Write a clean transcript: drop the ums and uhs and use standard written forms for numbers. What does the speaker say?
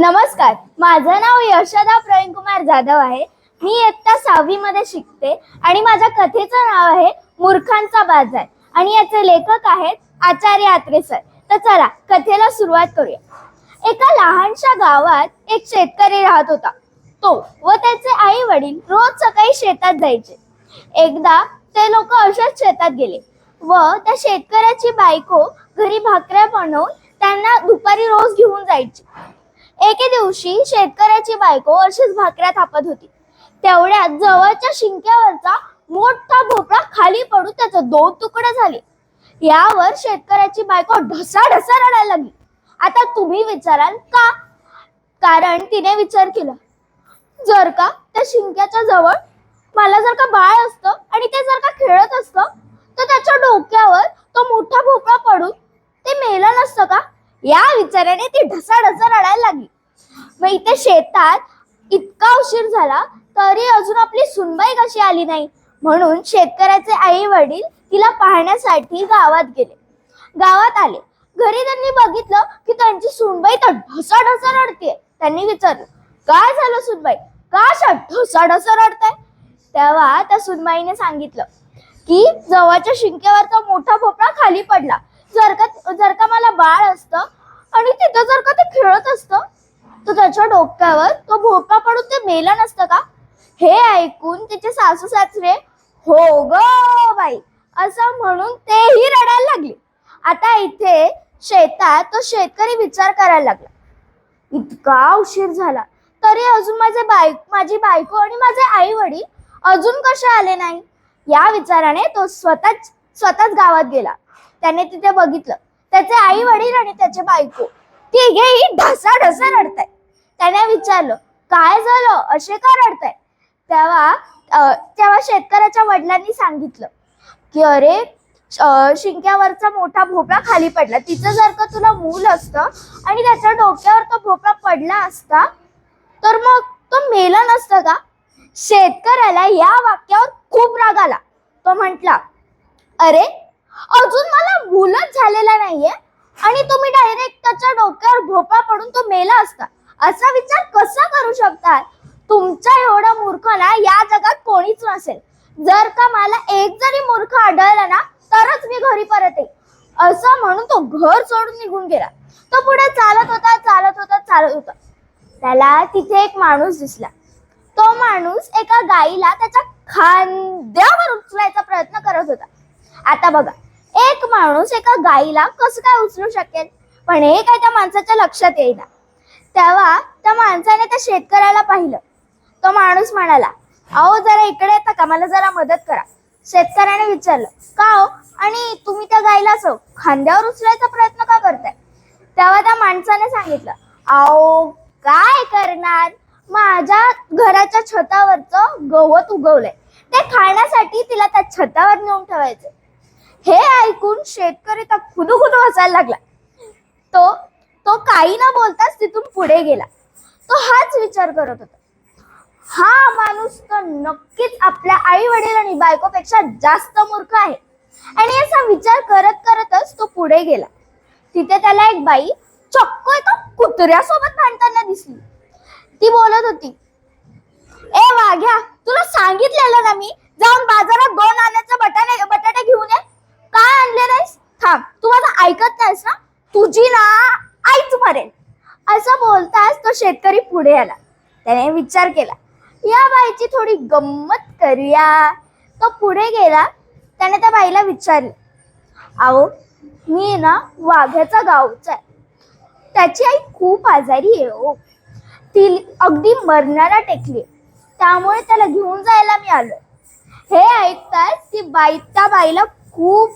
नमस्कार, माझं नाव यशोदा प्रवीण कुमार जाधव आहे. मी इयत्ता 6वी मध्ये शिकते आणि माझ्या कथेचं नाव आहे मूर्खांचा बाजार आणि याचे लेखक आहेत आचार्य अत्रे सर. तर चला कथेला सुरुवात करूया. एका लहानशा गावात एक शेतकरी राहत होता. तो व त्याचे आई वडील रोज सकाळी शेतात जायचे. एकदा ते लोक अशाच शेतात गेले व त्या शेतकऱ्याची बायको घरी भाकऱ्या बनवून त्यांना दुपारी रोज घेऊन जायची. एके दिवशी शेतकऱ्याची बायको अशीच भाकऱ्या थापत होती. तेवढ्यात जवळच्या शिंक्यावरचा मोठा भोपळा खाली पडून त्याचे 2 तुकडे झाले. यावर शेतकऱ्याची बायको ढसाढसा रडायला लागली. आता तुम्ही विचाराल का? कारण तिने विचार केला, जर का त्या शिंक्याच्या जवळ मला जर का बाळ असतं आणि ते जर का खेळत असतं तर त्याच्या डोक्यावर तो मोठा भोपळा पडून ते मेलं नसतं का? या विचाराने ती ढसाढसा रडायला लागली. मग इथे शेतात इतका उशीर झाला तरी अजून आपली सुनबाई कशी आली नाही, म्हणून शेतकऱ्याचे आई वडील तिला पाहण्यासाठी गावात गेले. गावात आले, घरी त्यांनी बघितलं की त्यांची सुनबाई तर ढसाढसा रडतेय. त्यांनी विचारलं, काय झालं सुनबाई, का अशा ढसाढसा रडताय? तेव्हा त्या सुनबाईने सांगितलं की जवळच्या शिंक्यावरचा मोठा भोपळा खाली पडला. जर का मला बाळ असतं आणि तिथं जर का ते खेळत असतं तर त्याच्या डोक्यावर तो भोपळा पडून ते मेलं नसतं का? हे ऐकून तिचे सासू सासरे हो ग बाई असं म्हणून तेही रडायला लागले. आता इथे शेतात तो शेतकरी विचार करायला लागला, इतका उशीर झाला तरी अजून माझी बायको आणि माझे आई वडील अजून कसे आले नाही? या विचाराने तो स्वतःच गावात गेला. त्याने तिथे बघितलं त्याचे आई वडील आणि त्याचे बायको तिघेही ढसाढसा रडताय. त्याने विचारलं, काय झालं, असे का रडताय? तेव्हा शेतकऱ्याच्या वडिलांनी सांगितलं की अरे शिंक्यावरचा मोठा भोपळा खाली पडला. तिचं जर का तुला मूल असतं आणि त्याच्या डोक्यावर तो भोपळा पडला असता तर मग तो मेला नसतं का? शेतकऱ्याला या वाक्यावर खूप राग आला. तो म्हटला, अरे अजून मला मूलच झालेला नाहीये आणि तुम्ही डायरेक्ट त्याच्या डोक्यावर भोपळा पडून तो मेला असता असा विचार कसा करू शकतात? तुमच्या एवढा मूर्ख ना या जगात कोणीच नसेल. जर का मला एक जरी मूर्ख आढळला ना तरच मी घरी परत येईल. असं म्हणून तो घर सोडून निघून गेला. तो पुढे चालत होता. त्याला तिथे एक माणूस दिसला. तो माणूस एका गाईला त्याच्या खांद्यावर उचलायचा प्रयत्न करत होता. आता बघा, एक माणूस एका गाईला कसं काय उचलू शकेल? पण हे काय त्या माणसाच्या लक्षात येईना. तेव्हा त्या माणसाने त्या शेतकऱ्याला पाहिलं. तो माणूस म्हणाला, अहो जरा इकडे येता का, मला जरा मदत करा. शेतकऱ्याने विचारलं, का हो, आणि तुम्ही त्या गाईला असं खांद्यावर उचलायचा प्रयत्न का करताय? तेव्हा त्या माणसाने सांगितलं, अहो काय करणार, माझ्या घराच्या छतावरचं गवत उगवलंय, ते खाण्यासाठी तिला त्या छतावर नेऊन ठेवायचं. हे ऐकून शेतकरी तर खुदू हसायला लागला. तो काही न बोलताच तिथून पुढे गेला. तो हाच विचार करत होता, हा माणूस तर नक्कीच आपल्या आई वडील आणि बायकोपेक्षा जास्त मूर्ख आहे. आणि असा विचार करतच तो पुढे गेला. तिथे त्याला एक बाई चक्क एका कुत्र्यासोबत भांडताना दिसली. ती बोलत होती, ए वाघ्या, तुला सांगितलेलं ना मी जाऊन बाजारात 2 आण्याचे बटाटे घेऊन ये. काय आणले नाहीस? थांब, तू माझं ऐकत नाहीस ना, तुझी ना आईच मरेल. असं बोलताच तो शेतकरी पुढे आला. त्याने विचार केला, या बाईची थोडी गंमत करूया. तो पुढे गेला. त्याने त्या बाईला विचारलं, अहो मी ना वाघ्याचा गावचा आहे, त्याची आई खूप आजारी आहे हो, ती अगदी मरणाला टेकली, त्यामुळे त्याला घेऊन जायला मी आलो. हे ऐकताच त्या बाईला खूप